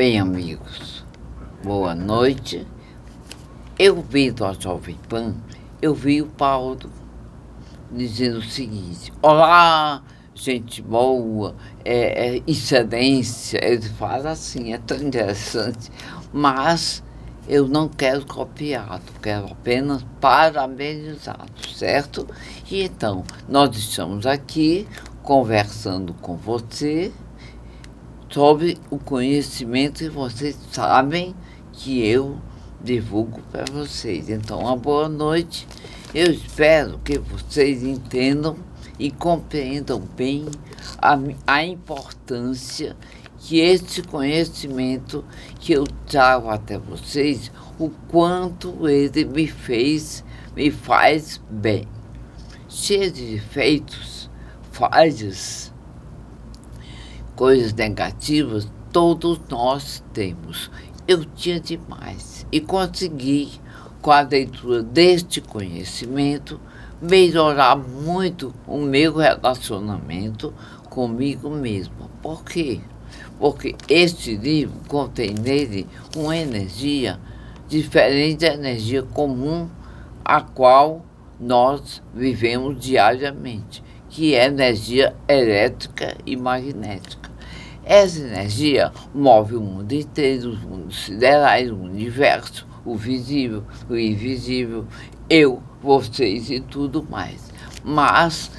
Bem, amigos, boa noite. Eu vi do Jovem Pan, eu vi o Paulo dizendo o seguinte: olá, gente boa, excelência. Ele fala assim, é tão interessante, mas eu não quero copiá-lo, quero apenas parabenizá-lo, certo? E então, nós estamos aqui conversando com você sobre o conhecimento que vocês sabem que eu divulgo para vocês. Então, uma boa noite. Eu espero que vocês entendam e compreendam bem a importância que esse conhecimento que eu trago até vocês, o quanto ele me faz bem. Cheio de defeitos, falhas, coisas negativas, todos nós temos. Eu tinha demais e consegui, com a leitura deste conhecimento, melhorar muito o meu relacionamento comigo mesmo. Por quê? Porque este livro contém nele uma energia diferente da energia comum a qual nós vivemos diariamente, que é energia elétrica e magnética. Essa energia move o mundo inteiro, os mundos siderais, o universo, o visível, o invisível, eu, vocês e tudo mais. Mas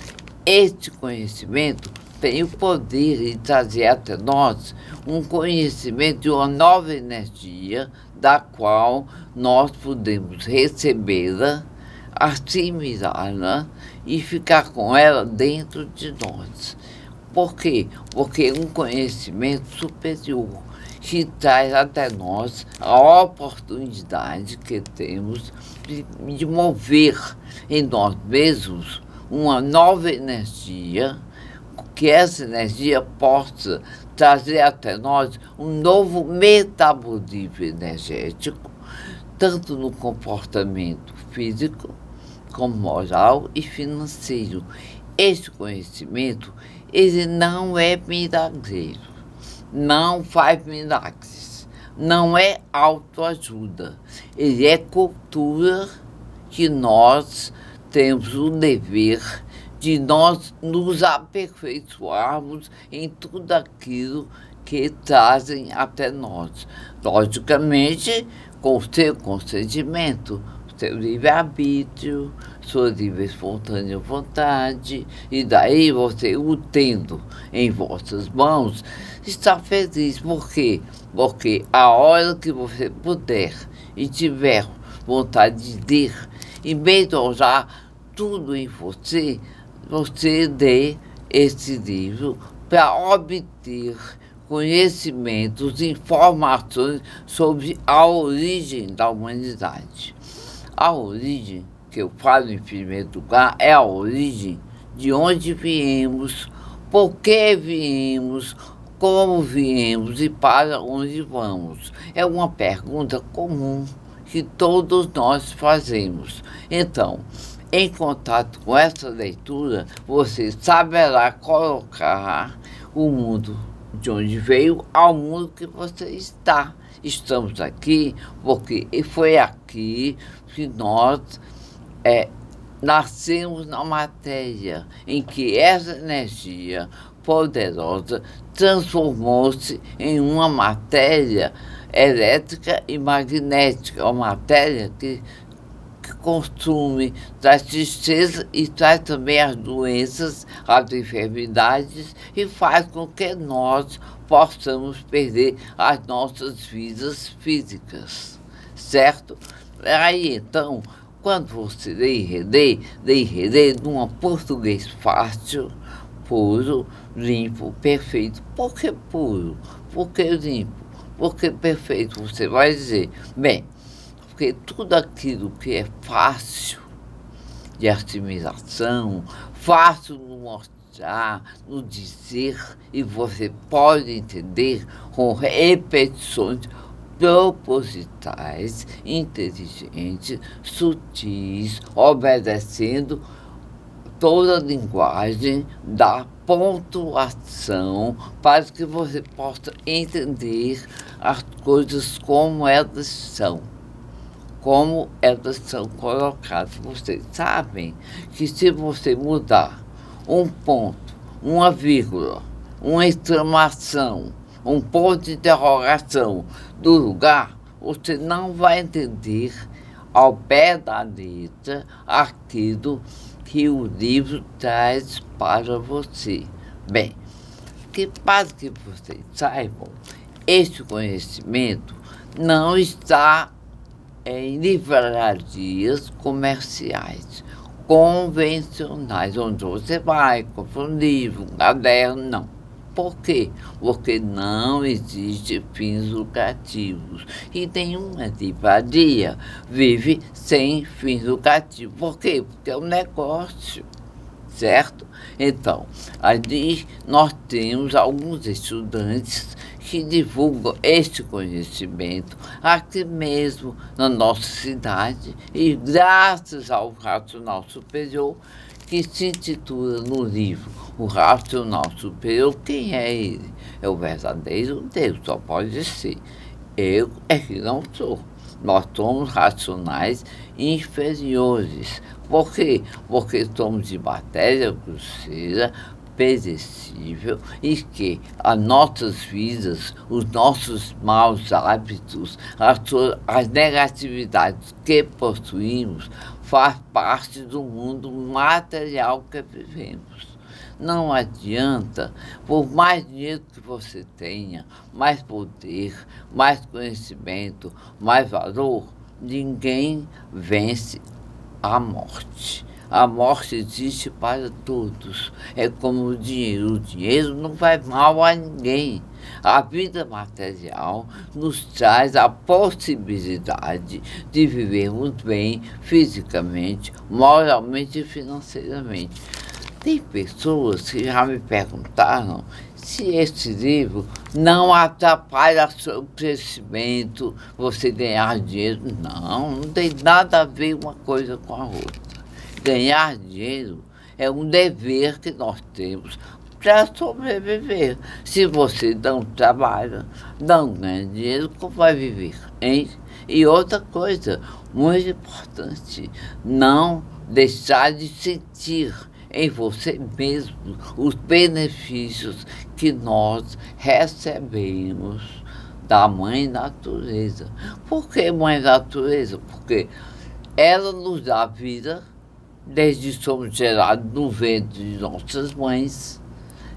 este conhecimento tem o poder de trazer até nós um conhecimento de uma nova energia, da qual nós podemos recebê-la, assimilá-la e ficar com ela dentro de nós. Por quê? Porque é um conhecimento superior que traz até nós a oportunidade que temos de mover em nós mesmos uma nova energia, que essa energia possa trazer até nós um novo metabolismo energético, tanto no comportamento físico, como moral e financeiro. Esse conhecimento, ele não é milagreiro, não faz milagres, não é autoajuda, ele é cultura que nós temos o dever de nós nos aperfeiçoarmos em tudo aquilo que trazem até nós. Logicamente, com o seu consentimento, seu livre-arbítrio, sua livre espontânea vontade, e daí você, o tendo em vossas mãos, está feliz. Por quê? Porque a hora que você puder e tiver vontade de ler e melhorar tudo em você, você lê esse livro para obter conhecimentos, informações sobre a origem da humanidade. A origem, que eu falo em primeiro lugar, é a origem de onde viemos, por que viemos, como viemos e para onde vamos. É uma pergunta comum que todos nós fazemos. Então, em contato com essa leitura, você saberá colocar o mundo de onde veio ao mundo que você está. Estamos aqui porque foi aqui que nós nascemos na matéria, em que essa energia poderosa transformou-se em uma matéria elétrica e magnética, uma matéria que consume, traz tristeza e traz também as doenças, as enfermidades e faz com que nós possamos perder as nossas vidas físicas, certo? Aí, então, quando você lê e relê num português fácil, puro, limpo, perfeito. Por que puro? Por que limpo? Por que perfeito? Você vai dizer, bem, porque tudo aquilo que é fácil de assimilação, fácil no mostrar, no dizer, e você pode entender com repetições propositais, inteligentes, sutis, obedecendo toda a linguagem da pontuação para que você possa entender as coisas como elas são colocadas. Vocês sabem que se você mudar um ponto, uma vírgula, uma exclamação, um ponto de interrogação do lugar, você não vai entender ao pé da letra aquilo que o livro traz para você. Bem, que para que vocês saibam, este conhecimento não está em livrarias comerciais convencionais, onde você vai, compra um livro, um caderno, não. Por quê? Porque não existe fins lucrativos. E nenhuma livraria vive sem fins lucrativos. Por quê? Porque é um negócio, certo? Então, ali nós temos alguns estudantes que divulgam este conhecimento aqui mesmo na nossa cidade e graças ao Racional Superior, que se intitula no livro O Racional Superior. Quem é ele? É o verdadeiro Deus, só pode ser. Eu é que não sou. Nós somos racionais inferiores. Por quê? Porque somos de matéria grosseira, perecível, e que as nossas vidas, os nossos maus hábitos, as negatividades que possuímos, faz parte do mundo material que vivemos. Não adianta, por mais dinheiro que você tenha, mais poder, mais conhecimento, mais valor, ninguém vence a morte. A morte existe para todos. É como o dinheiro. O dinheiro não faz mal a ninguém. A vida material nos traz a possibilidade de vivermos bem fisicamente, moralmente e financeiramente. Tem pessoas que já me perguntaram se esse livro não atrapalha o seu crescimento, você ganhar dinheiro. Não tem nada a ver uma coisa com a outra. Ganhar dinheiro é um dever que nós temos para sobreviver. Se você não trabalha, não ganha dinheiro, como vai viver, hein? E outra coisa muito importante, não deixar de sentir em você mesmo os benefícios que nós recebemos da Mãe Natureza. Por que Mãe Natureza? Porque ela nos dá vida desde que somos gerados no ventre de nossas mães,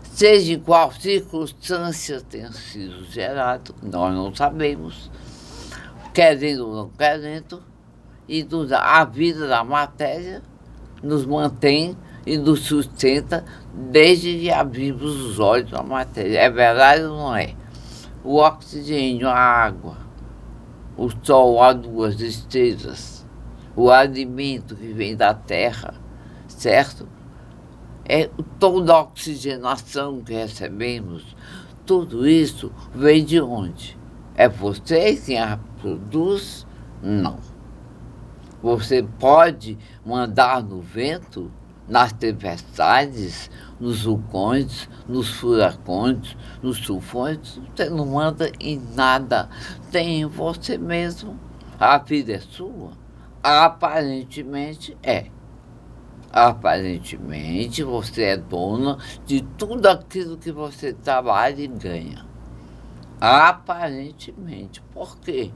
seja em qual circunstância tenha sido gerado, nós não sabemos, querendo ou não querendo, e nos dá a vida da matéria, nos mantém e nos sustenta desde que abrimos os olhos da matéria. É verdade ou não é? O oxigênio, a água, o sol, as duas estrelas, o alimento que vem da terra, certo? É toda a oxigenação que recebemos, tudo isso vem de onde? É você quem a produz? Não. Você pode mandar no vento, nas tempestades, nos vulcões, nos furacões, nos tufões, você não manda em nada, tem em você mesmo. A vida é sua? Aparentemente é. Aparentemente você é dona de tudo aquilo que você trabalha e ganha. Aparentemente. Por quê?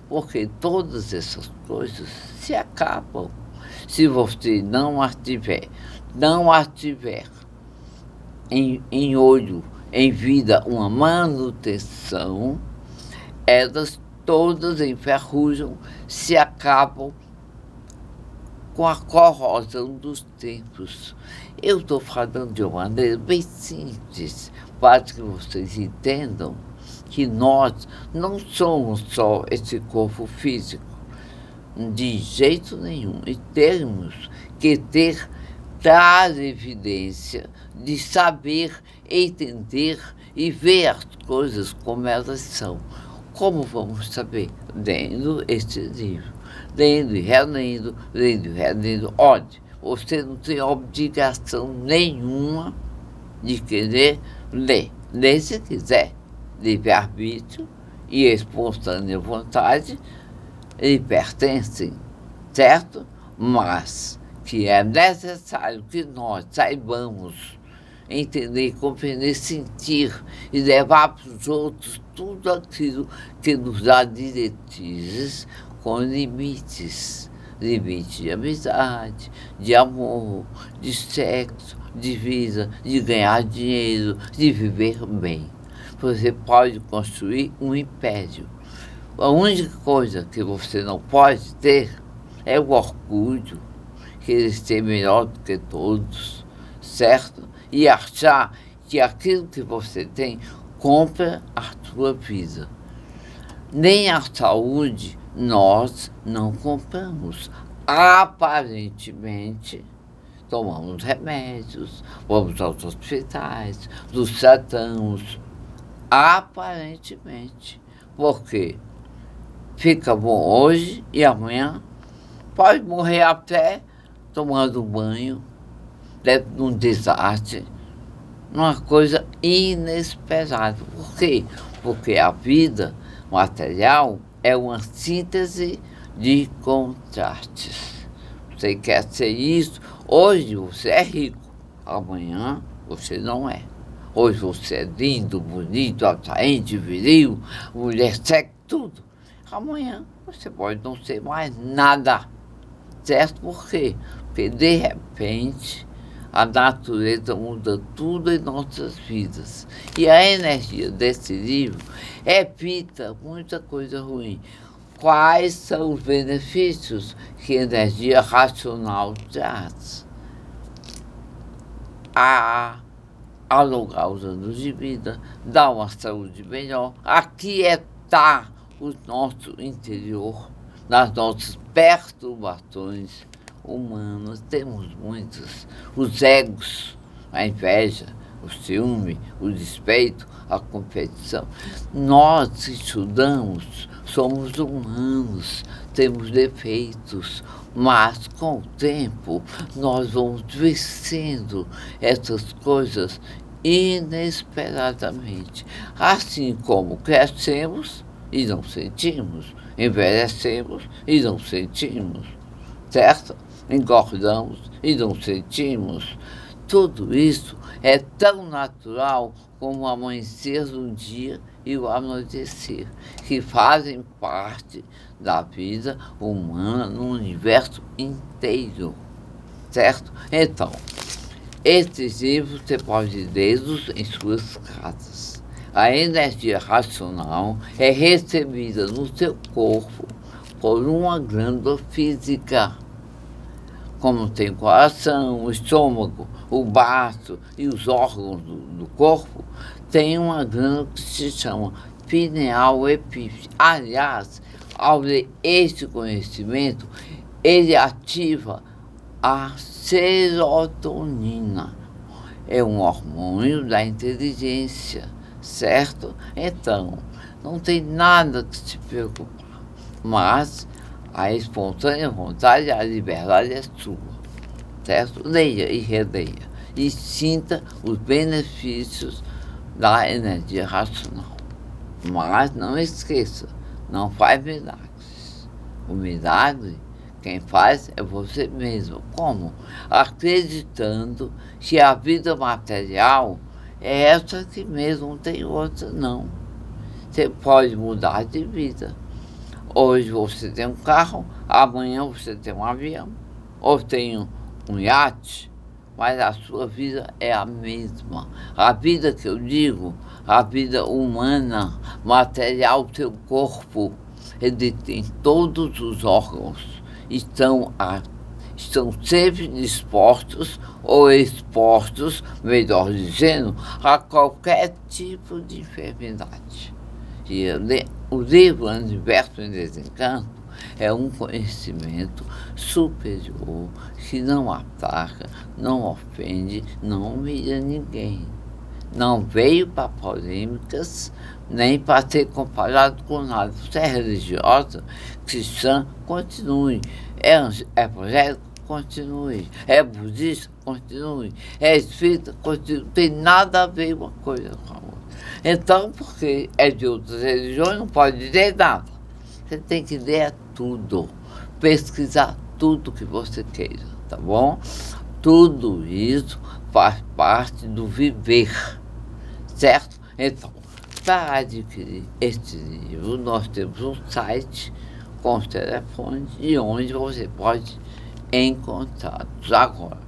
Porque todas essas coisas se acabam. Se você não as tiver em olho, em vida, uma manutenção, elas todas enferrujam, se acabam com a corrosão dos tempos. Eu estou falando de uma maneira bem simples, para que vocês entendam que nós não somos só esse corpo físico, de jeito nenhum, e temos que ter evidência de saber entender e ver as coisas como elas são. Como vamos saber? Lendo este livro. Lendo e relendo, lendo e relendo. Onde? você não tem obrigação nenhuma de querer ler. Ler se quiser. Livre-arbítrio e espontânea vontade lhe pertencem, certo? Mas que é necessário que nós saibamos entender, compreender, sentir e levar para os outros tudo aquilo que nos dá diretrizes com limites. Limite de amizade, de amor, de sexo, de vida, de ganhar dinheiro, de viver bem. Você pode construir um império. A única coisa que você não pode ter é o orgulho, querer ser melhor do que todos, certo? E achar que aquilo que você tem compra a sua vida. Nem a saúde nós não compramos. Aparentemente, tomamos remédios, vamos aos hospitais, nos tratamos. Aparentemente. Porque fica bom hoje e amanhã pode morrer até tomando banho, dentro de um desastre, uma coisa inesperada. Por quê? Porque a vida material é uma síntese de contrastes. Você quer ser isso, hoje você é rico, amanhã você não é. Hoje você é lindo, bonito, atraente, viril, mulher sexy, tudo. Amanhã você pode não ser mais nada. Certo? Por quê? Porque, de repente, a natureza muda tudo em nossas vidas. E a energia desse livro evita muita coisa ruim. Quais são os benefícios que a energia racional traz? Alongar os anos de vida, dar uma saúde melhor, aquietar o nosso interior, nas nossas perturbações humanas. Temos muitas. Os egos, a inveja, o ciúme, o despeito, a competição. Nós estudamos, somos humanos, temos defeitos, mas com o tempo nós vamos vencendo essas coisas inesperadamente. Assim como crescemos e não sentimos, envelhecemos e não sentimos, certo? Engordamos e não sentimos. Tudo isso é tão natural como o amanhecer de um dia e o anoitecer, que fazem parte da vida humana no universo inteiro, certo? Então, esses livros você pode lê-los em suas casas. A energia racional é recebida no seu corpo por uma glândula física, como tem o coração, o estômago, o baço e os órgãos do corpo, tem uma glândula que se chama pineal epífise. Aliás, ao ler este conhecimento, ele ativa a serotonina. É um hormônio da inteligência, certo? Então, não tem nada que se preocupar, mas a espontânea vontade, a liberdade é sua, certo? Leia e releia e sinta os benefícios da energia racional. Mas não esqueça, não faz milagres. O milagre, quem faz é você mesmo. Como? Acreditando que a vida material é essa aqui mesmo, não tem outra, não. Você pode mudar de vida. Hoje você tem um carro, amanhã você tem um avião, ou tem um iate, mas a sua vida é a mesma. A vida que eu digo, a vida humana, material, teu corpo, ele tem todos os órgãos, estão sempre dispostos ou expostos, melhor dizendo, a qualquer tipo de enfermidade. E o livro Universo em Desencanto é um conhecimento superior que não ataca, não ofende, não humilha ninguém. Não veio para polêmicas, nem para ser comparado com nada. Você é religiosa, cristã, continue. É evangélico, continue. É budista, continue. É espírita, continue. Não tem nada a ver uma coisa com a outra. Então, porque é de outras religiões, não pode dizer nada. Você tem que ler tudo, pesquisar tudo que você queira, tá bom? Tudo isso faz parte do viver, certo? Então, para adquirir este livro, nós temos um site com os telefones e onde você pode encontrá-los. Agora,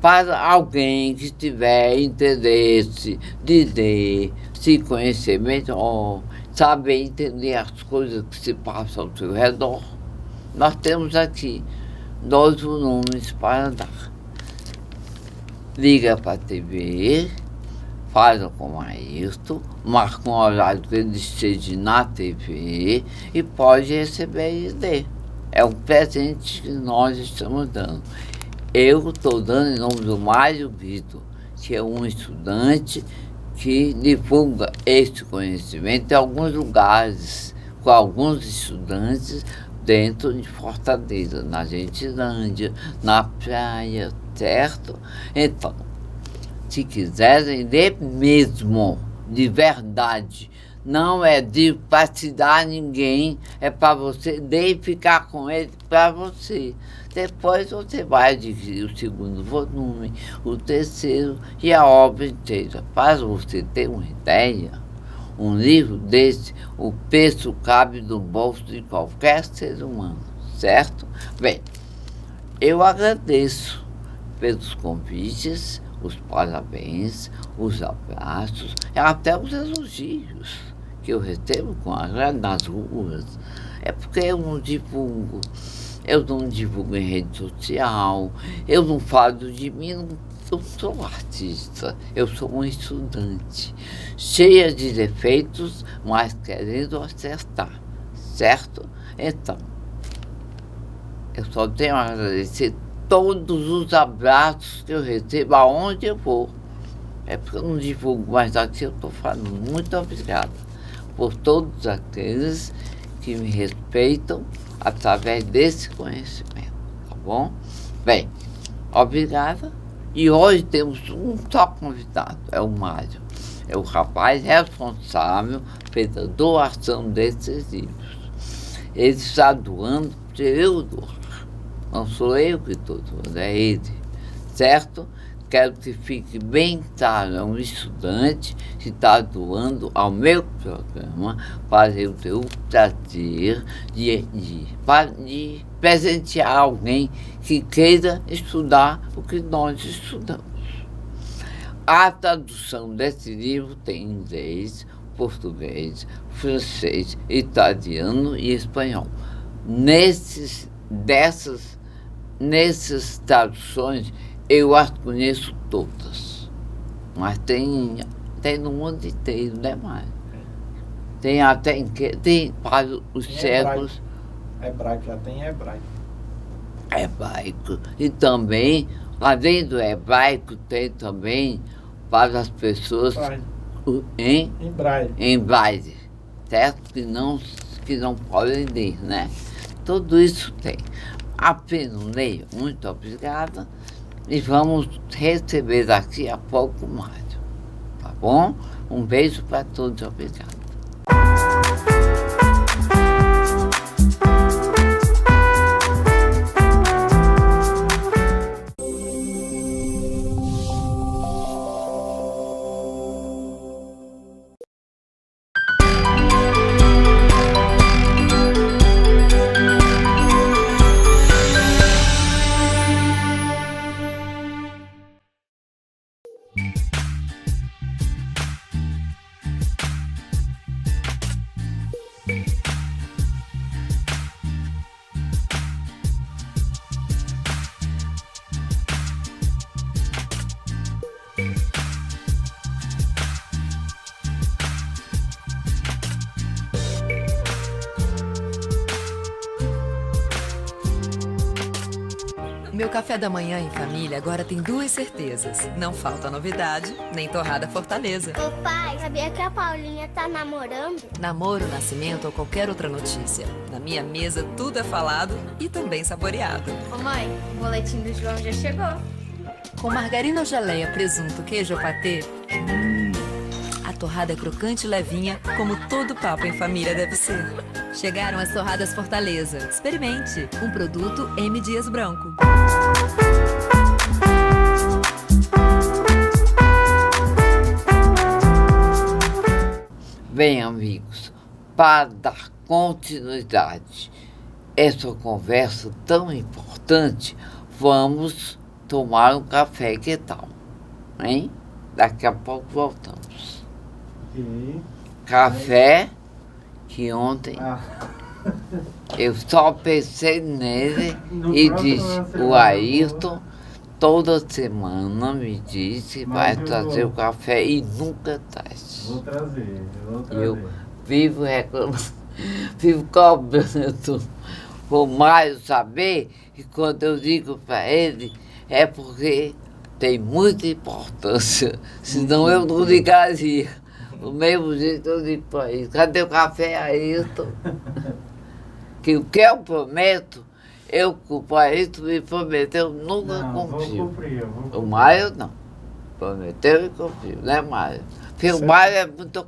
para alguém que tiver interesse de ler, se conhecer melhor, saber entender as coisas que se passam ao seu redor, nós temos aqui 2 volumes para dar. Liga para a TV, fala com o Ayrton, marca um horário que ele esteja na TV e pode receber e ler. É um presente que nós estamos dando. Eu estou dando em nome do Mário Vitor, que é um estudante que divulga este conhecimento em alguns lugares, com alguns estudantes dentro de Fortaleza, na Gentilândia, na praia, certo? Então, se quiserem ler mesmo, de verdade, não é de partidário a ninguém, é para você ler e ficar com ele para você. Depois você vai adquirir o 2º volume, o 3º e a obra inteira. Para você ter uma ideia, um livro desse, o preço cabe no bolso de qualquer ser humano, certo? Bem, eu agradeço pelos convites, os parabéns, os abraços, e até os elogios que eu recebo nas ruas. É porque eu não divulgo em rede social, eu não falo de mim, eu sou artista, eu sou um estudante, cheia de defeitos, mas querendo acertar, certo? Então, eu só tenho a agradecer todos os abraços que eu recebo aonde eu vou. É porque eu não divulgo, mas aqui eu estou falando. Muito obrigada por todos aqueles que me respeitam através desse conhecimento, tá bom? Bem, obrigada. E hoje temos um só convidado, é o Mário. É o rapaz responsável pela doação desses livros. Ele está doando porque eu dou. Não sou eu que estou doando, é ele, certo? Quero que fique bem claro, é um estudante que está doando ao meu programa para eu ter o prazer de presentear alguém que queira estudar o que nós estudamos. A tradução desse livro tem inglês, português, francês, italiano e espanhol. Nessas traduções, eu as conheço todas, mas tem no mundo inteiro, né, Mário? Tem até tem para os cegos. Hebraico, já tem hebraico. Hebraico. E também, além do hebraico, tem também para as pessoas em braille, certo? Que não podem ler, né? Tudo isso tem. Apenas leio. Muito obrigada. E vamos receber daqui a pouco mais. Tá bom? Um beijo para todos. Obrigado. Meu café da manhã em família agora tem 2 certezas. Não falta novidade, nem torrada Fortaleza. Ô pai, sabia que a Paulinha tá namorando? Namoro, nascimento ou qualquer outra notícia. Na minha mesa tudo é falado e também saboreado. Ô mãe, o boletim do João já chegou. Com margarina ou geleia, presunto, queijo ou patê, a torrada é crocante e levinha, como todo papo em família deve ser. Chegaram as torradas Fortaleza. Experimente. Um produto M. Dias Branco. Bem, amigos, para dar continuidade a essa conversa tão importante, vamos tomar um café, que tal? Hein? Daqui a pouco voltamos. Ok. Café que ontem Ah, eu só pensei nele No e próximo disse, semana o Ayrton toda semana me disse, vai Mas eu trazer vou. o café e nunca traz. vou trazer. Eu vivo reclamando, vivo cobrando por mais saber, e quando eu digo para ele, é porque tem muita importância, senão eu não ligaria. Do mesmo jeito eu digo para ele, cadê o café, Ayrton? Que o que eu prometo, o Ayrton me prometeu, nunca Não, vou cumpriu. cumprir. O Mário não. Prometeu e cumpriu, né, Mário? Porque o Mário é muito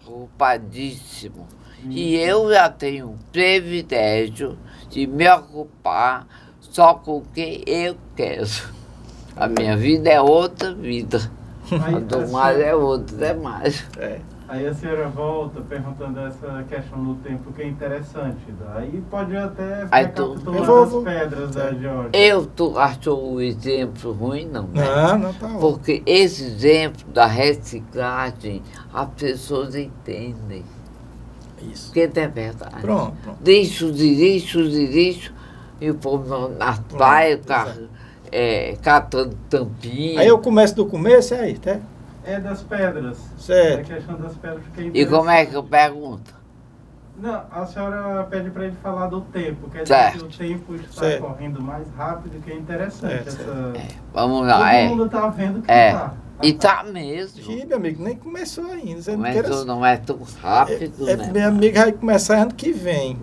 ocupadíssimo. E eu já tenho o privilégio de me ocupar só com quem eu quero. A minha vida é outra vida. A do Mário é outra, né, Mário? Aí a senhora volta perguntando essa questão do tempo, que é interessante. Aí pode até Aí recapitulando as pedras da Geórgia. Tu achou o exemplo ruim, não, né? Não, tá ótimo. Porque esse exemplo da reciclagem, as pessoas entendem. Isso. Porque é verdade. Pronto. Lixo, e o povo nas praias, catando tampinha. Aí eu começo do começo, é aí, tá? É das pedras. Certo. A questão das pedras que é E interessante. como é que eu pergunto? Não, a senhora pede para ele falar do tempo. Quer dizer Certo. que o tempo está Certo. correndo mais rápido, que é interessante. Certo, Essa... Vamos lá, Todo mundo está vendo que É. tá. E tá mesmo. Ih, meu amigo, nem começou ainda. Você não quer Começou, não é tão rápido, né? Meu amigo vai começar ano que vem.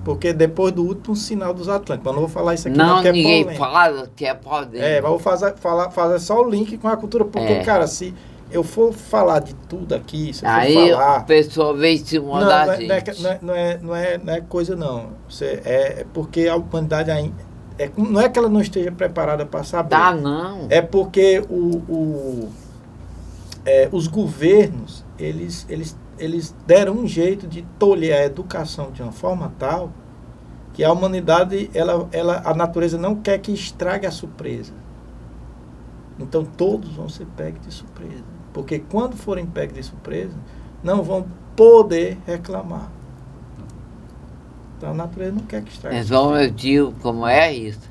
Porque depois do último sinal dos Atlânticos. Mas não vou falar isso aqui Não, porque ninguém é polêmico. fala que é poder. Mas vou fazer só o link com a cultura. Porque, cara, se eu for falar de tudo aqui, se eu for Aí falar... a pessoa vem em cima da gente. Não é coisa, não. É porque a humanidade ainda... não é que ela não esteja preparada para saber. Tá, não. É porque os governos, eles deram um jeito de tolher a educação de uma forma tal que a humanidade, a natureza não quer que estrague a surpresa. Então todos vão ser pegos de surpresa. Porque quando forem pegos de surpresa, não vão poder reclamar. Então a natureza não quer que estrague. Então eu digo como é isso.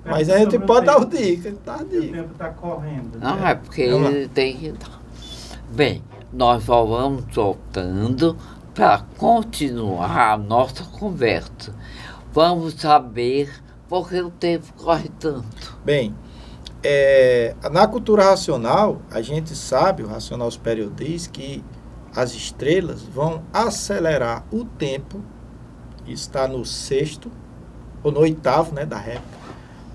Mas a gente Sobre pode dar o tempo. dica, tá a O dica. tempo está correndo. Não, né? é porque Vamos lá. ele tem que dar. Bem, nós só vamos voltando para continuar a nossa conversa. Vamos saber por que o tempo corre tanto. Bem, na cultura racional, a gente sabe, o racional superior diz que as estrelas vão acelerar o tempo, isso está no 6º, ou no 8º, né, da réplica,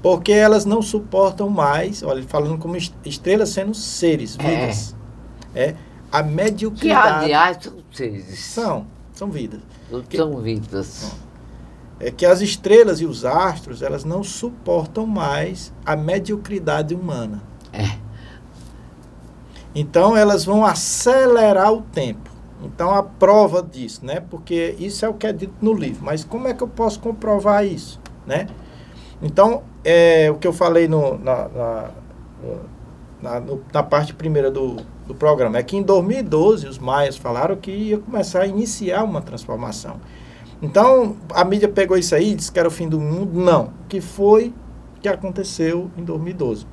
porque elas não suportam mais, olha, falando como estrelas sendo seres, vidas. A Que, mediocridade... aliás, são seres. São vidas. São vidas. É que as estrelas e os astros, elas não suportam mais a mediocridade humana. Então, elas vão acelerar o tempo. Então, a prova disso, né? Porque isso é o que é dito no livro. Mas como é que eu posso comprovar isso, né? Então, o que eu falei na parte primeira do programa é que em 2012 os maias falaram que ia começar a iniciar uma transformação. Então, a mídia pegou isso aí e disse que era o fim do mundo. Não. O que foi que aconteceu em 2012?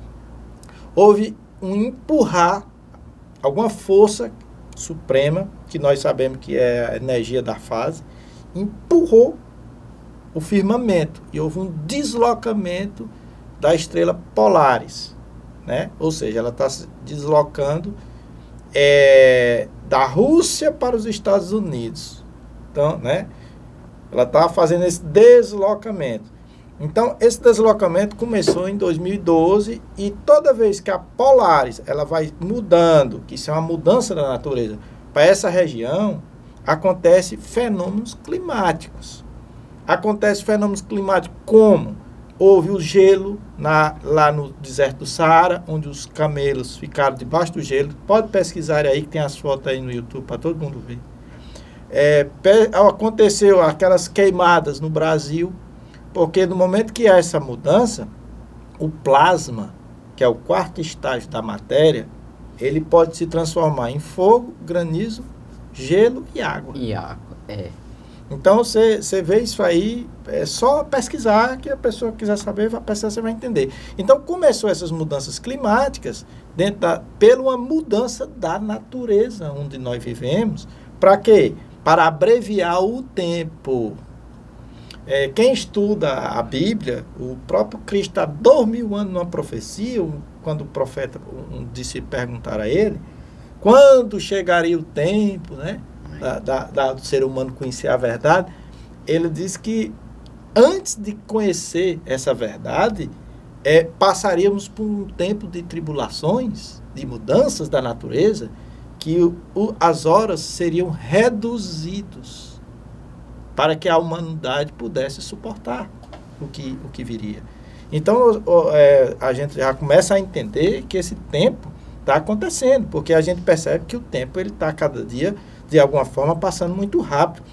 Houve um empurrar, alguma força suprema, que nós sabemos que é a energia da fase, empurrou o firmamento e houve um deslocamento da estrela Polaris, né? Ou seja, ela está se deslocando da Rússia para os Estados Unidos. Então, né? Ela está fazendo esse deslocamento. Então, esse deslocamento começou em 2012 e toda vez que a Polaris ela vai mudando, que isso é uma mudança da natureza, para essa região, acontece fenômenos climáticos. Acontece fenômenos climáticos como houve o gelo lá no deserto do Saara, onde os camelos ficaram debaixo do gelo. Pode pesquisar aí, que tem as fotos aí no YouTube para todo mundo ver. Aconteceu aquelas queimadas no Brasil, porque no momento que há essa mudança, o plasma, que é o quarto estágio da matéria, ele pode se transformar em fogo, granizo, gelo e água. E água, Então, você vê isso aí, é só pesquisar, que a pessoa que quiser saber, vai pesquisar, você vai entender. Então, começou essas mudanças climáticas pela uma mudança da natureza onde nós vivemos. Para quê? Para abreviar o tempo. Quem estuda a Bíblia, o próprio Cristo está 2000 anos numa profecia, quando o profeta disse perguntar a ele, quando chegaria o tempo, né, do ser humano conhecer a verdade, ele diz que antes de conhecer essa verdade, passaríamos por um tempo de tribulações, de mudanças da natureza, que as horas seriam reduzidas para que a humanidade pudesse suportar o que viria. Então, a gente já começa a entender que esse tempo está acontecendo, porque a gente percebe que o tempo está cada dia, de alguma forma, passando muito rápido.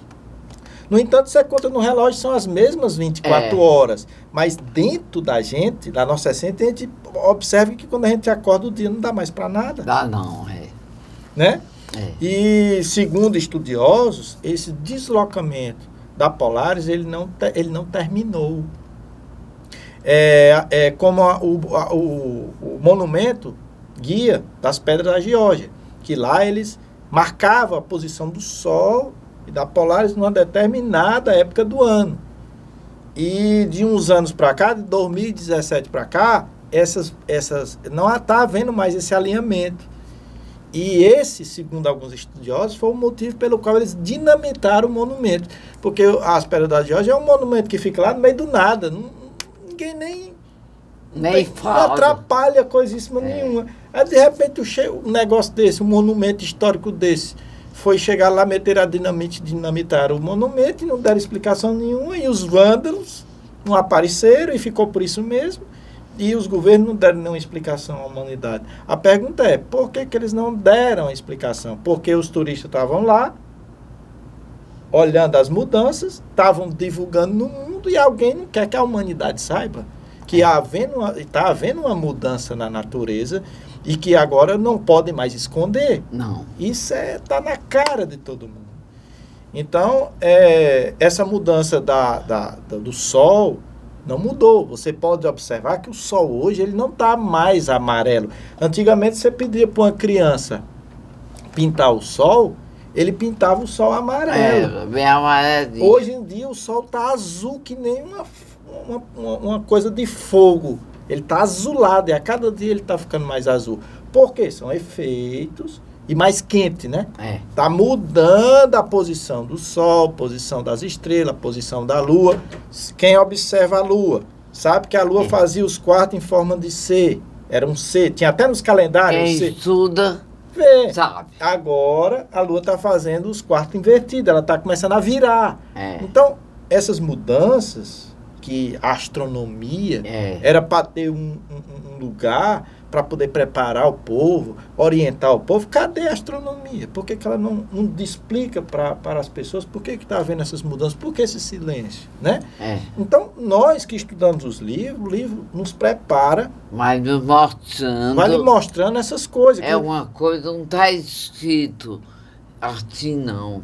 No entanto, você conta no relógio, são as mesmas 24 horas, mas dentro da gente, da nossa essência, a gente observa que quando a gente acorda, o dia não dá mais para nada. Dá não, Né? E, segundo estudiosos, esse deslocamento da Polaris, ele não terminou. Como o monumento guia das Pedras da Geórgia, que lá eles marcavam a posição do Sol e da Polaris numa determinada época do ano. E de uns anos para cá, de 2017 para cá, não está havendo mais esse alinhamento. E esse, segundo alguns estudiosos, foi o motivo pelo qual eles dinamitaram o monumento. Porque as Pedras da Geórgia é um monumento que fica lá no meio do nada. Ninguém nem fala. Não atrapalha coisíssima nenhuma. Aí, de repente, um negócio desse, um monumento histórico desse, foi chegar lá, meter a dinamite, dinamitaram o monumento e não deram explicação nenhuma. E os vândalos não apareceram e ficou por isso mesmo. E os governos não deram nenhuma explicação à humanidade. A pergunta é, por que eles não deram a explicação? Porque os turistas estavam lá, olhando as mudanças, estavam divulgando no mundo e alguém não quer que a humanidade saiba que está havendo uma mudança na natureza e que agora não podem mais esconder. Não. Isso está na cara de todo mundo. Então, essa mudança do Sol não mudou. Você pode observar que o Sol hoje ele não está mais amarelo. Antigamente você pedia para uma criança pintar o Sol, ele pintava o Sol amarelo. Bem amarelinho. Hoje em dia o Sol está azul que nem uma coisa de fogo. Ele está azulado e a cada dia ele está ficando mais azul. Por quê? São efeitos e mais quente, né? Está mudando a posição do Sol, posição das estrelas, posição da Lua. Quem observa a Lua sabe que a Lua fazia os quartos em forma de C. Era um C. Tinha até nos calendários. Quem estuda, sabe. Agora a Lua está fazendo os quartos invertidos. Ela está começando a virar. Então, essas mudanças que a astronomia era para ter um lugar para poder preparar o povo, orientar o povo. Cadê a astronomia? Por que ela não explica para as pessoas por que está havendo essas mudanças? Por que esse silêncio? Né? Então, nós que estudamos os livros, o livro nos prepara. Vai nos mostrando. Vai lhe mostrando essas coisas. Uma coisa, não está escrito assim, não.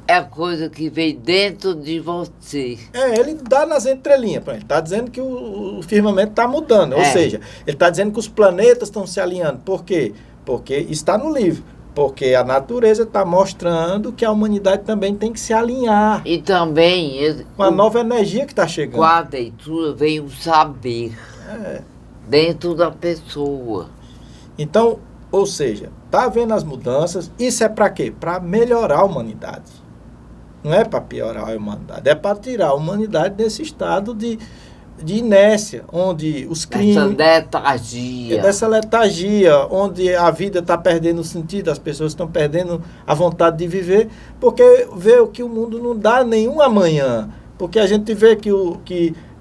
É coisa que vem dentro de você. Ele dá nas entrelinhas. Ele está dizendo que o firmamento está mudando. Ou seja, ele está dizendo que os planetas estão se alinhando. Por quê? Porque está no livro. Porque a natureza está mostrando que a humanidade também tem que se alinhar E também, com a nova energia que está chegando. com a leitura vem o saber É. dentro da pessoa. Então, ou seja, está havendo as mudanças. Isso é para quê? Para melhorar a humanidade. Não é para piorar a humanidade. É para tirar a humanidade desse estado de inércia, onde os Essa crimes... letargia. Dessa letargia, onde a vida está perdendo o sentido, as pessoas estão perdendo a vontade de viver, porque vê que o mundo não dá nenhum amanhã. Porque a gente vê que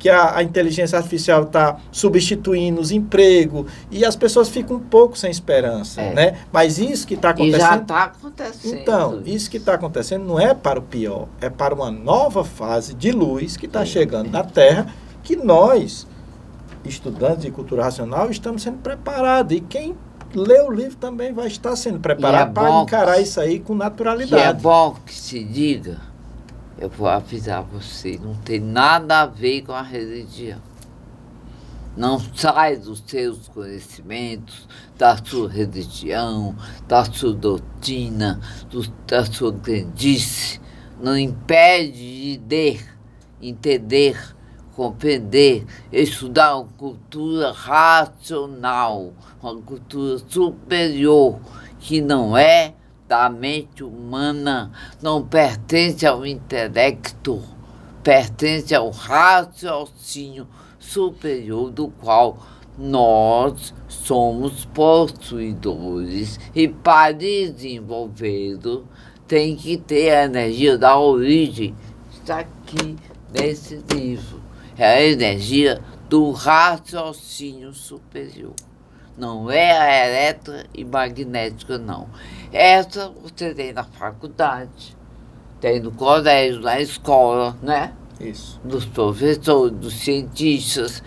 a inteligência artificial está substituindo os empregos e as pessoas ficam um pouco sem esperança, É. né? Mas isso que está E acontecendo... já está acontecendo. Então, isso que está acontecendo não é para o pior, é para uma nova fase de luz que está chegando na Terra, que nós, estudantes de cultura racional, estamos sendo preparados. E quem lê o livro também vai estar sendo preparado para bom encarar isso aí com Que é naturalidade. bom que se diga, eu vou avisar você, não tem nada a ver com a religião. Não sai dos seus conhecimentos, da sua religião, da sua doutrina, da sua crendice. Não impede de entender, compreender, estudar uma cultura racional, uma cultura superior, que não é da mente humana, não pertence ao intelecto, pertence ao raciocínio superior do qual nós somos possuidores. E para desenvolvê-lo, tem que ter a energia da origem. Está aqui nesse livro. É a energia do raciocínio superior. Não é a elétrica e magnética, não. Essa você tem na faculdade, tem no colégio, na escola, né? Isso. Dos professores, dos cientistas.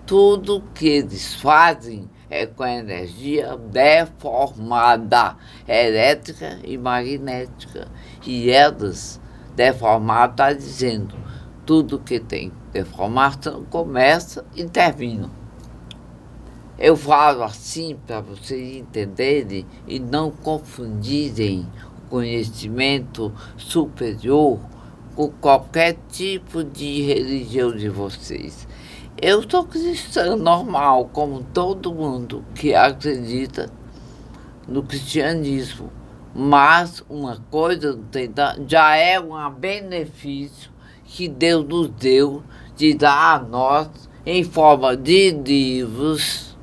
Tudo que eles fazem é com energia deformada, elétrica e magnética. E elas, deformadas, está dizendo, tudo que tem deformação começa e termina. Eu falo assim para vocês entenderem e não confundirem o conhecimento superior com qualquer tipo de religião de vocês. Eu sou cristã normal, como todo mundo que acredita no cristianismo. Mas uma coisa já é um benefício que Deus nos deu de dar a nós, em forma de livros,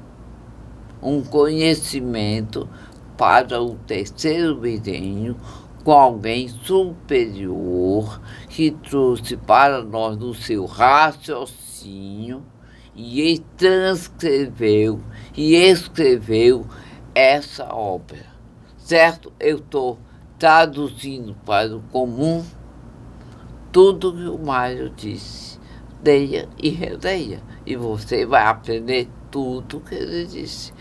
um conhecimento para o terceiro milênio, com alguém superior que trouxe para nós o seu raciocínio e transcreveu e escreveu essa obra. Certo? Eu estou traduzindo para o comum tudo que o Mário disse. Leia e releia. E você vai aprender tudo que ele disse.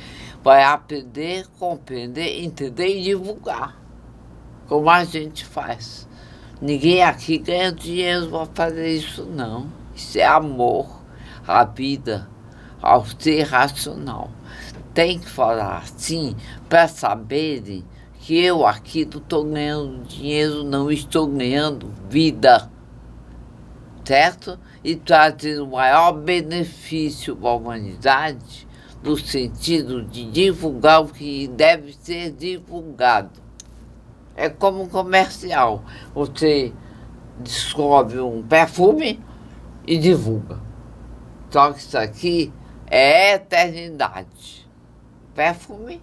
Vai aprender, compreender, entender e divulgar. Como a gente faz. Ninguém aqui ganha dinheiro para fazer isso, não. Isso é amor à vida, ao ser racional. Tem que falar assim para saberem que eu aqui não estou ganhando dinheiro, não estou ganhando vida. Certo? E trazendo o maior benefício para a humanidade no sentido de divulgar o que deve ser divulgado. É como um comercial. Você descobre um perfume e divulga. Só que isso aqui é eternidade. Perfume,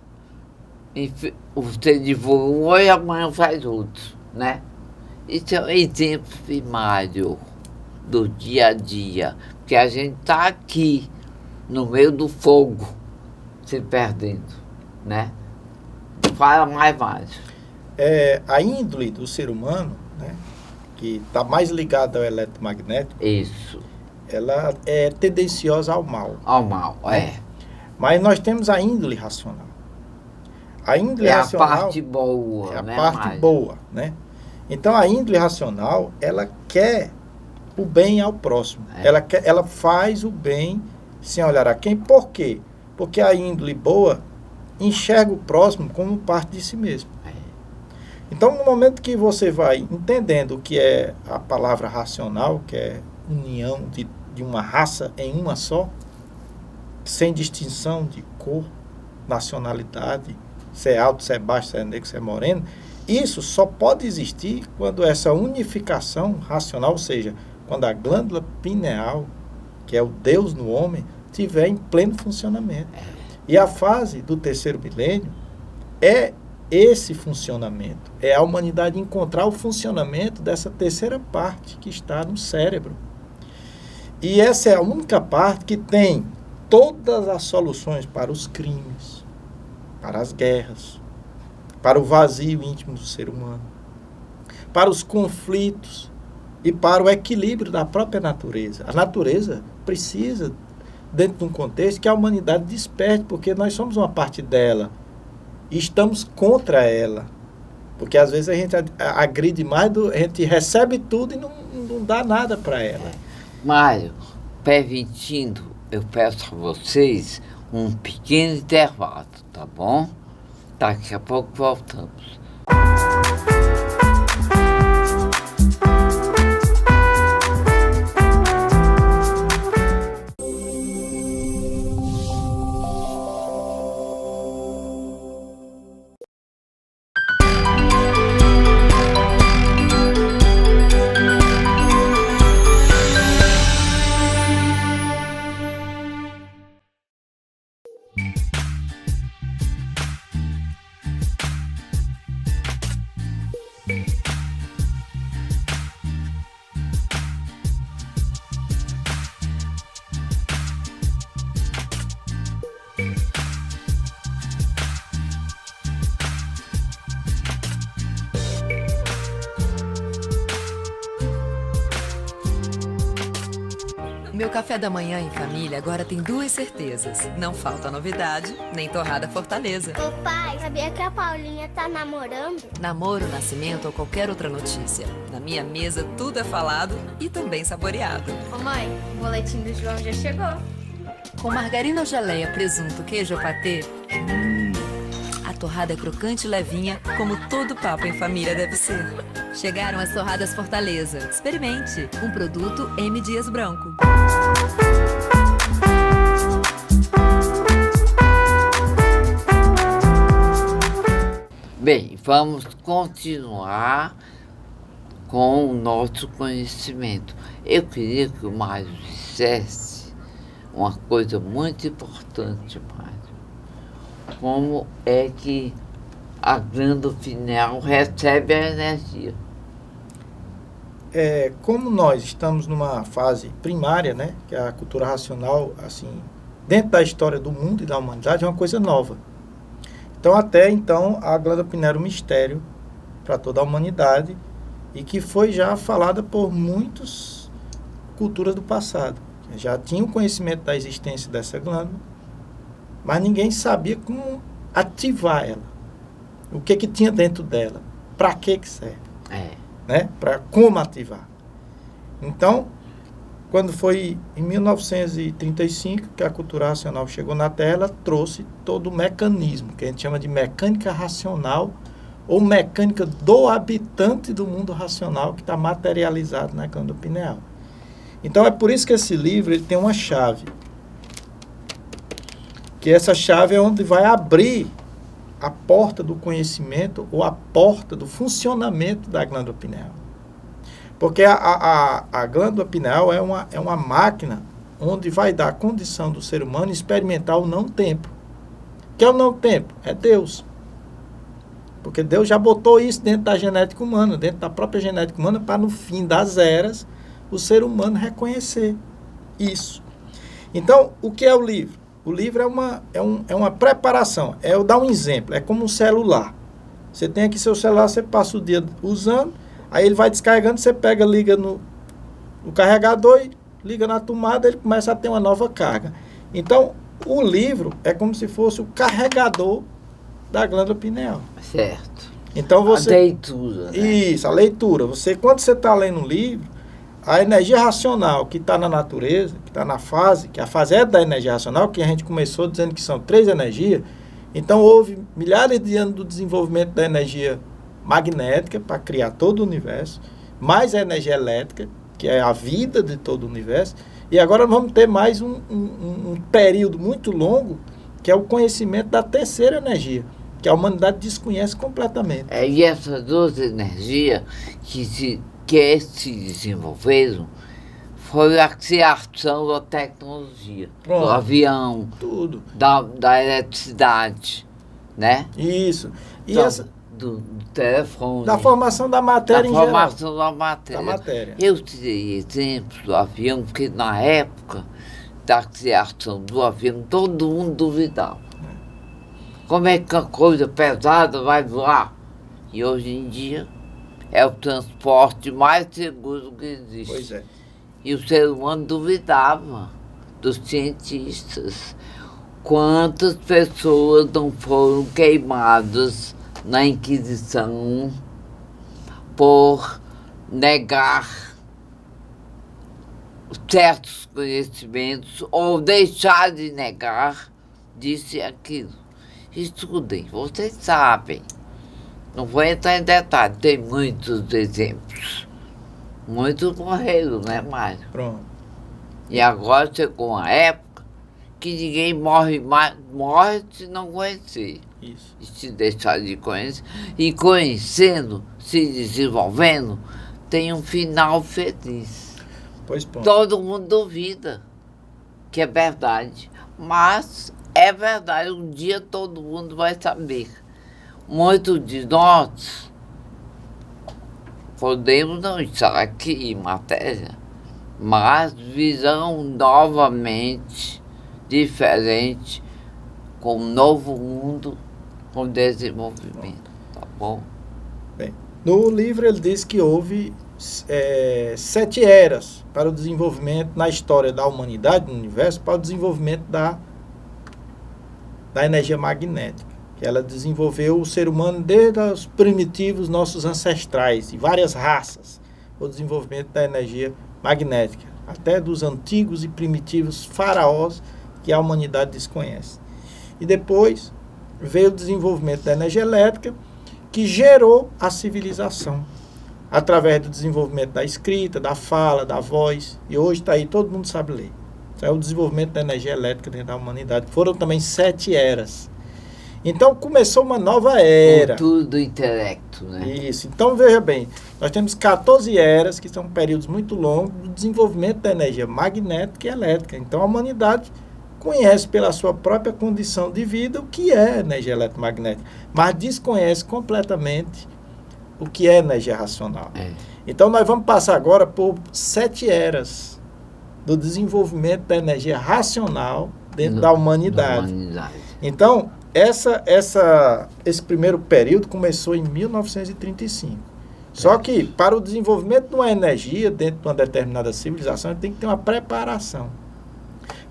você divulga um hoje, amanhã faz outro, né? Isso é um exemplo primário do dia a dia, porque a gente está aqui, no meio do fogo, se perdendo, né? Fala mais. A índole do ser humano, né, que está mais ligada ao eletromagnético, Isso, ela é tendenciosa ao mal. ao mal, é. Mas nós temos a índole racional. A índole É a racional parte boa, é a né, parte Mário? boa, né? Então a índole racional, ela quer o bem ao próximo. É. Ela faz o bem sem olhar a quem. Por quê? Porque a índole boa enxerga o próximo como parte de si mesmo. Então, no momento que você vai entendendo o que é a palavra racional, que é união de uma raça em uma só, sem distinção de cor, nacionalidade, se é alto, se é baixo, se é negro, se é moreno, isso só pode existir quando essa unificação racional, ou seja, quando a glândula pineal, que é o Deus no homem, estiver em pleno funcionamento. E a fase do terceiro milênio é esse funcionamento, é a humanidade encontrar o funcionamento dessa terceira parte que está no cérebro. E essa é a única parte que tem todas as soluções para os crimes, para as guerras, para o vazio íntimo do ser humano, para os conflitos e para o equilíbrio da própria natureza. A natureza precisa, dentro de um contexto, que a humanidade desperte, porque nós somos uma parte dela e estamos contra ela. Porque às vezes a gente agride mais, a gente recebe tudo e não dá nada para ela. Mário, permitindo, eu peço a vocês um pequeno intervalo, tá bom? Daqui a pouco voltamos. Meu café da manhã em família agora tem 2 certezas. Não falta novidade, nem torrada Fortaleza. Ô pai, sabia que a Paulinha tá namorando? Namoro, nascimento ou qualquer outra notícia. Na minha mesa tudo é falado e também saboreado. Ô mãe, o boletim do João já chegou. Com margarina ou geleia, presunto, queijo ou patê, a torrada é crocante e levinha, como todo papo em família deve ser. Chegaram as torradas Fortaleza. Experimente. Um produto M. Dias Branco. Bem, vamos continuar com o nosso conhecimento. Eu queria que o Mário dissesse uma coisa muito importante, Mário. Como é que a glândula pineal recebe a energia? Como nós estamos numa fase primária, né, que é a cultura racional, assim, dentro da história do mundo e da humanidade, é uma coisa nova. Então, até então, a glândula pineal era um mistério para toda a humanidade e que foi já falada por muitas culturas do passado. Já tinham conhecimento da existência dessa glândula, mas ninguém sabia como ativar ela. O que tinha dentro dela, para que serve, né? Para como ativar. Então, quando foi em 1935 que a cultura racional chegou na Terra, ela trouxe todo o mecanismo, que a gente chama de mecânica racional, ou mecânica do habitante do mundo racional, que está materializado na glândula pineal. Então, é por isso que esse livro ele tem uma chave. Que essa chave é onde vai abrir a porta do conhecimento ou a porta do funcionamento da glândula pineal. Porque a glândula pineal é uma máquina onde vai dar a condição do ser humano experimentar o não-tempo. O que é o não-tempo? É Deus. Porque Deus já botou isso dentro da genética humana, dentro da própria genética humana, para no fim das eras, o ser humano reconhecer isso. Então, o que é o livro? O livro é uma preparação. Eu dar um exemplo. É como um celular. Você tem aqui seu celular, você passa o dia usando, aí ele vai descarregando, você pega, liga no carregador e liga na tomada, ele começa a ter uma nova carga. Então, o livro é como se fosse o carregador da glândula pineal. Certo. Então você... A leitura, né? Isso, a leitura. Quando você está lendo um livro, a energia racional que está na natureza, que está na fase, que a fase é da energia racional, que a gente começou dizendo que são 3 energias, então houve milhares de anos do desenvolvimento da energia magnética para criar todo o universo, mais a energia elétrica, que é a vida de todo o universo, e agora vamos ter mais um período muito longo, que é o conhecimento da terceira energia, que a humanidade desconhece completamente. E essas duas energias que se desenvolveram foi a criação da tecnologia, Pronto. do avião, Tudo. da eletricidade, né? Isso. E Então, essa, do telefone. da formação da matéria em geral. formação da matéria. Da matéria. Eu tirei exemplos do avião, porque na época da criação do avião, todo mundo duvidava. Como é que a coisa pesada vai voar? E hoje em dia é o transporte mais seguro que existe. Pois é. E o ser humano duvidava dos cientistas. Quantas pessoas não foram queimadas na Inquisição por negar certos conhecimentos ou deixar de negar, disse aquilo. Estudem, vocês sabem. Não vou entrar em detalhe, tem muitos exemplos. Muitos morreram, né, Mário? Pronto. E agora chegou uma época que ninguém morre mais, morre se não conhecer. Isso. E se deixar de conhecer. E conhecendo, se desenvolvendo, tem um final feliz. Pois bom. Todo mundo duvida que é verdade. Mas é verdade, um dia todo mundo vai saber. Muitos de nós podemos não estar aqui em matéria, mas virão novamente diferente, com um novo mundo, com desenvolvimento, tá bom? Bem, no livro ele diz que houve 7 eras para o desenvolvimento na história da humanidade, no universo, para o desenvolvimento da energia magnética. Que ela desenvolveu o ser humano desde os primitivos nossos ancestrais, e várias raças, o desenvolvimento da energia magnética, até dos antigos e primitivos faraós que a humanidade desconhece. E depois veio o desenvolvimento da energia elétrica, que gerou a civilização, através do desenvolvimento da escrita, da fala, da voz, e hoje está aí, todo mundo sabe ler. Então, é o desenvolvimento da energia elétrica dentro da humanidade. Foram também 7 eras. Então, começou uma nova era. Tudo do intelecto, né? Isso. Então, veja bem, nós temos 14 eras, que são períodos muito longos, do desenvolvimento da energia magnética e elétrica. Então, a humanidade conhece pela sua própria condição de vida o que é energia eletromagnética, mas desconhece completamente o que é energia racional. Então, nós vamos passar agora por 7 eras do desenvolvimento da energia racional dentro da humanidade. Então, esse primeiro período começou em 1935. Só que, para o desenvolvimento de uma energia dentro de uma determinada civilização, tem que ter uma preparação.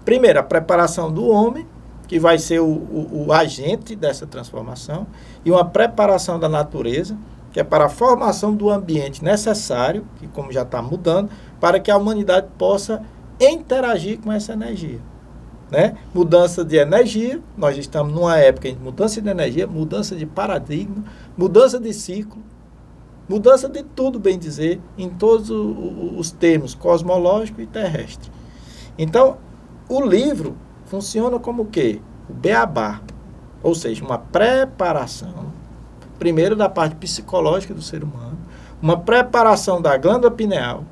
Primeiro, a preparação do homem, que vai ser o agente dessa transformação, e uma preparação da natureza, que é para a formação do ambiente necessário, que como já está mudando, para que a humanidade possa interagir com essa energia. Né? Mudança de energia, nós estamos numa época de mudança de energia, mudança de paradigma, mudança de ciclo, mudança de tudo, bem dizer, em todos os termos cosmológico e terrestre. Então, o livro funciona como o quê? O beabá, ou seja, uma preparação, primeiro da parte psicológica do ser humano, uma preparação da glândula pineal,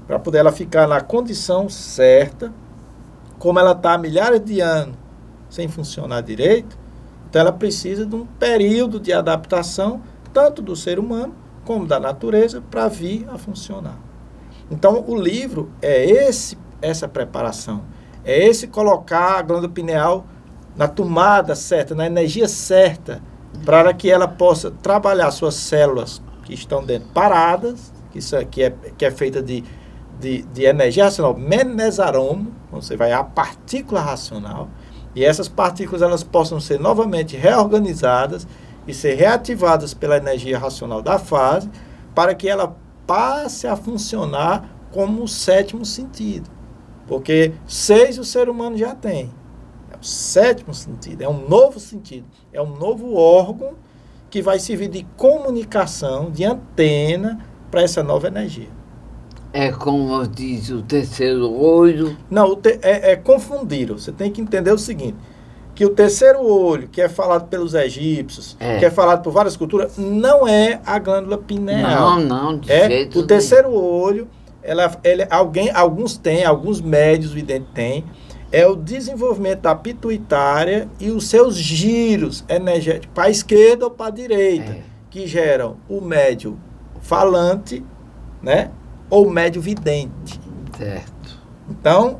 para poder ela ficar na condição certa. Como ela está há milhares de anos sem funcionar direito, então ela precisa de um período de adaptação, tanto do ser humano como da natureza, para vir a funcionar. Então, o livro é essa preparação, é esse colocar a glândula pineal na tomada certa, na energia certa, para que ela possa trabalhar suas células que estão dentro paradas, que é feita de energia racional, menesaromo, você vai a partícula racional, e essas partículas elas possam ser novamente reorganizadas e ser reativadas pela energia racional da fase, para que ela passe a funcionar como o 7º sentido. Porque 6 o ser humano já tem. É o 7º sentido, é um novo sentido, é um novo órgão que vai servir de comunicação, de antena para essa nova energia. É como diz o terceiro olho. Não, confundiram. Você tem que entender o seguinte, que o terceiro olho, que é falado pelos egípcios, que é falado por várias culturas, não é a glândula pineal. Não, de jeito o terceiro olho, alguns médios videntes têm, é o desenvolvimento da pituitária e os seus giros energéticos para a esquerda ou para a direita, que geram o médio falante, né? Ou médio vidente. Certo. Então,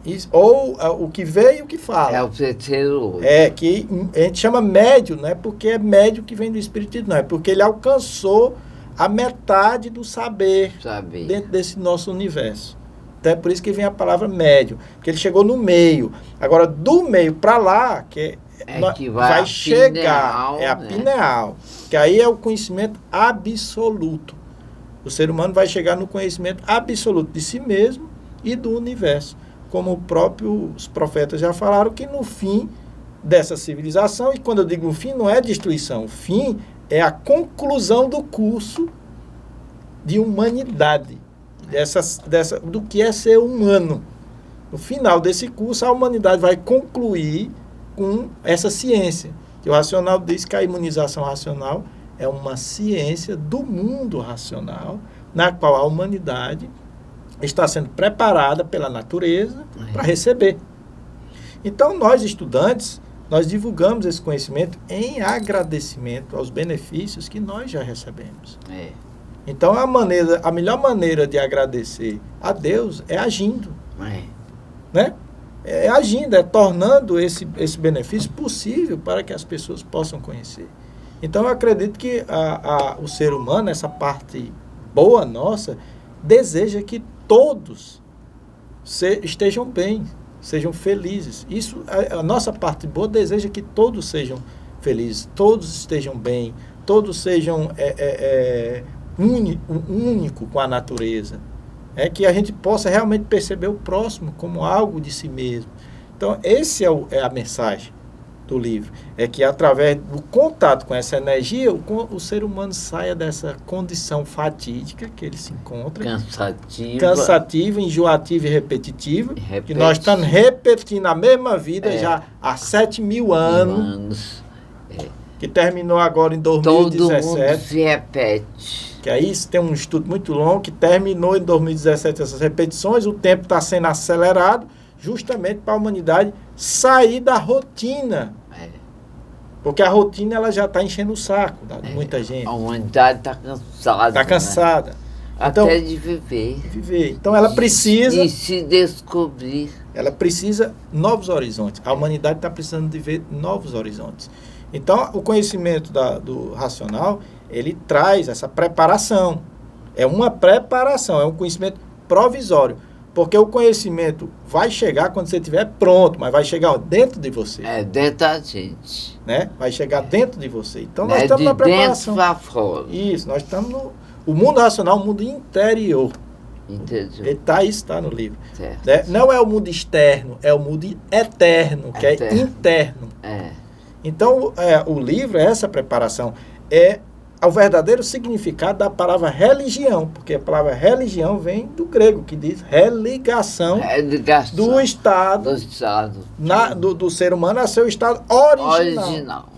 o que vê e o que fala. É o terceiro olho. Que a gente chama médio, não é porque é médio que vem do espiritismo, não. É porque ele alcançou a metade do saber dentro desse nosso universo. Então é por isso que vem a palavra médio, porque ele chegou no meio. Agora, do meio para lá, que vai chegar, pineal, a pineal, que aí é o conhecimento absoluto. O ser humano vai chegar no conhecimento absoluto de si mesmo e do universo. Como os profetas já falaram, que no fim dessa civilização, e quando eu digo no fim, não é destruição, o fim é a conclusão do curso de humanidade. Do que é ser humano. No final desse curso, a humanidade vai concluir com essa ciência. Que o racional diz que a imunização racional é uma ciência do mundo racional, na qual a humanidade está sendo preparada pela natureza para receber. Então, nós estudantes, nós divulgamos esse conhecimento em agradecimento aos benefícios que nós já recebemos. Então, a melhor maneira de agradecer a Deus é agindo. Né? É agindo, é tornando esse benefício possível para que as pessoas possam conhecer. Então, eu acredito que o ser humano, essa parte boa nossa, deseja que todos estejam bem, sejam felizes. A nossa parte boa deseja que todos sejam felizes, todos estejam bem, todos sejam único com a natureza. É que a gente possa realmente perceber o próximo como algo de si mesmo. Então, esse é a mensagem do livro. É que através do contato com essa energia, o ser humano saia dessa condição fatídica que ele se encontra. Cansativa, enjoativa e repetitiva. Que nós estamos repetindo a mesma vida já há 7.000 anos. Que terminou agora em 2017. Todo mundo se repete. Que aí tem um estudo muito longo que terminou em 2017 essas repetições, o tempo está sendo acelerado justamente para a humanidade sair da rotina. Porque a rotina ela já está enchendo o saco de muita gente. A humanidade está cansada. Está cansada. Né? Até de viver. Então ela precisa... De se descobrir. Ela precisa novos horizontes. A humanidade está precisando de ver novos horizontes. Então, o conhecimento do racional, ele traz essa preparação. É uma preparação, é um conhecimento provisório. Porque o conhecimento vai chegar quando você estiver pronto, mas vai chegar dentro de você. Dentro da gente. Né? Vai chegar dentro de você. Então, nós estamos na preparação. De dentro para fora. Isso, nós estamos o mundo racional, o mundo interior. Entendi. Isso está no livro. Né? Não é o mundo externo, é o mundo eterno, que é interno. Então, o livro é essa preparação. É o verdadeiro significado da palavra religião, porque a palavra religião vem do grego, que diz religação do estado do ser humano a seu estado original.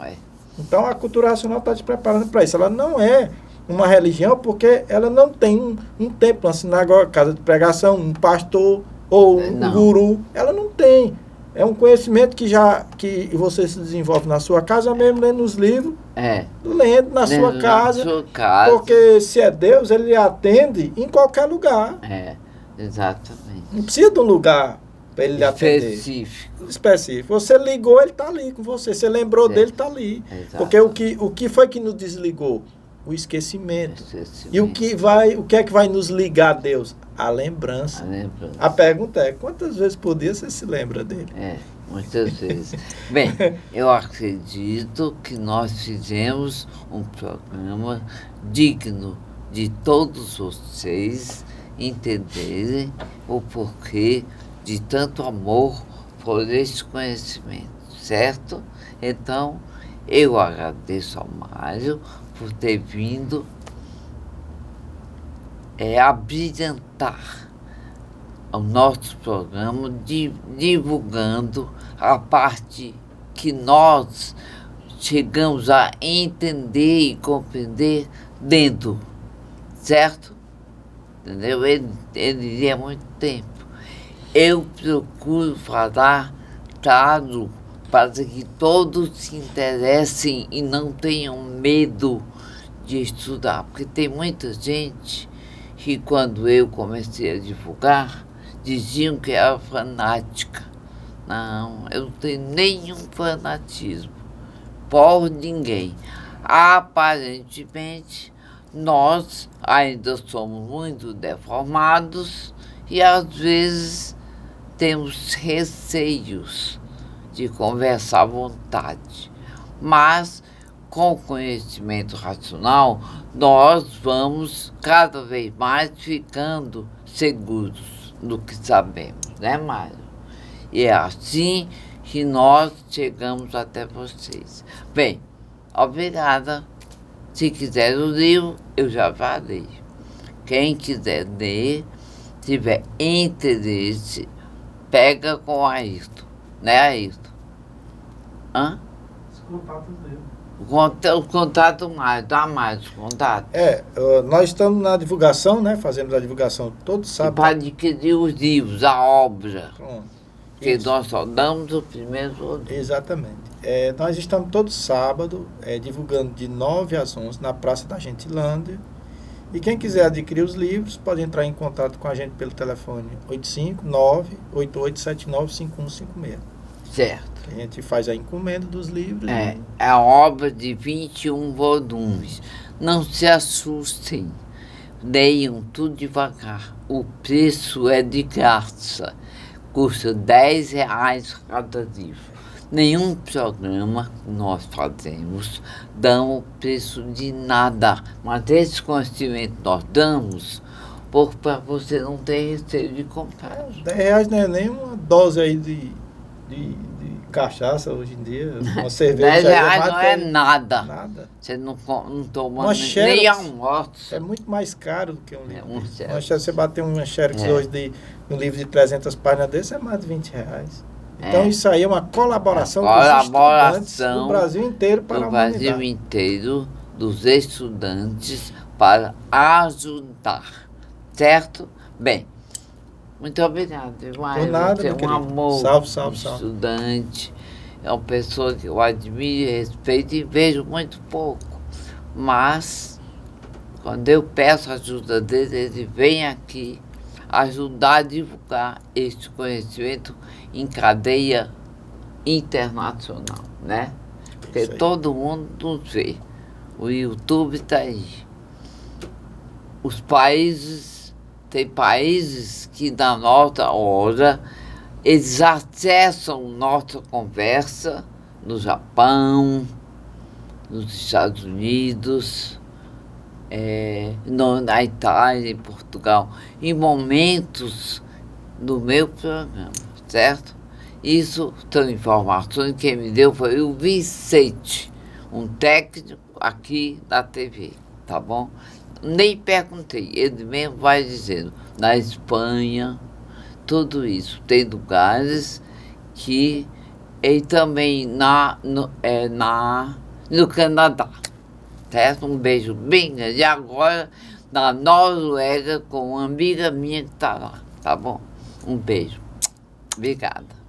Então, a cultura racional está te preparando para isso. Ela não é uma religião porque ela não tem um templo, uma sinagoga, casa de pregação, um pastor ou um guru. Ela não tem. É um conhecimento que você se desenvolve na sua casa mesmo, lendo os livros, lendo na sua casa. Porque se é Deus, ele lhe atende em qualquer lugar. Exatamente. Não precisa de um lugar para ele lhe atender. Específico. Você ligou, ele está ali com você. Você lembrou dele, está ali. Porque o que foi que nos desligou? O esquecimento. E o que é que vai nos ligar a Deus? A lembrança. A pergunta é, quantas vezes por dia você se lembra dele? Muitas vezes. Bem, eu acredito que nós fizemos um programa digno de todos vocês entenderem o porquê de tanto amor por esse conhecimento, certo? Então, eu agradeço ao Mário por ter vindo, abrilhantar o nosso programa, divulgando a parte que nós chegamos a entender e compreender dentro, certo? Entendeu? Ele é muito tempo. Eu procuro falar claro para que todos se interessem e não tenham medo de estudar, porque tem muita gente que, quando eu comecei a divulgar, diziam que era fanática. Não, eu não tenho nenhum fanatismo por ninguém. Aparentemente, nós ainda somos muito deformados e, às vezes, temos receios de conversar à vontade. Mas, com o conhecimento racional, nós vamos cada vez mais ficando seguros do que sabemos, né, Mário? E é assim que nós chegamos até vocês. Bem, obrigada. Se quiser o livro, eu já falei. Quem quiser ler, tiver interesse, pega com o Ayrton. Né, Ayrton? Hã? Os contatos dele. O contato mais, dá mais os contatos. Nós estamos na divulgação, né? Fazemos a divulgação todo sábado. Para adquirir os livros, a obra. Pronto. Que Isso. nós só damos o primeiro volume. Exatamente. Nós estamos todo sábado divulgando de 9 às 11 na Praça da Gentilândia. E quem quiser adquirir os livros pode entrar em contato com a gente pelo telefone 859-8879-5156. Certo. A gente faz a encomenda dos livros. É a obra de 21 volumes. Não se assustem. Leiam tudo devagar. O preço é de graça. Custa R$10 cada livro. Nenhum programa que nós fazemos dá o preço de nada. Mas esse conhecimento nós damos para você não ter receio de comprar. R$10 não é nem uma dose aí de cachaça hoje em dia. Uma cerveja. R$10 não é nada. Nada. Você não toma Uma nem Xerox almoço. É muito mais caro do que um livro. Um Xerox. Mas se você bater uma Xerox hoje de um livro de 300 páginas desse, é mais de R$20. Então isso aí é uma colaboração dos estudantes do Brasil inteiro para a humanidade. Brasil inteiro, dos estudantes, para ajudar. Certo? Bem, muito obrigado, Mário. Por nada, Você é meu um querido. amor, Salve. estudante. É uma pessoa que eu admiro, respeito e vejo muito pouco. Mas, quando eu peço ajuda dele, ele vem aqui ajudar a divulgar este conhecimento em cadeia internacional, né? Porque todo mundo nos vê. O YouTube está aí. Os países, tem países que na nossa hora, eles acessam nossa conversa no Japão, nos Estados Unidos, na Itália, em Portugal, em momentos do meu programa, certo? Isso são informações que quem me deu foi o Vicente, um técnico aqui da TV, tá bom? Nem perguntei, ele mesmo vai dizendo, na Espanha, tudo isso. Tem lugares que, e também no Canadá. Certo? Um beijo bem grande. E agora, na Noruega, com uma amiga minha que está lá, tá bom? Um beijo. Obrigada.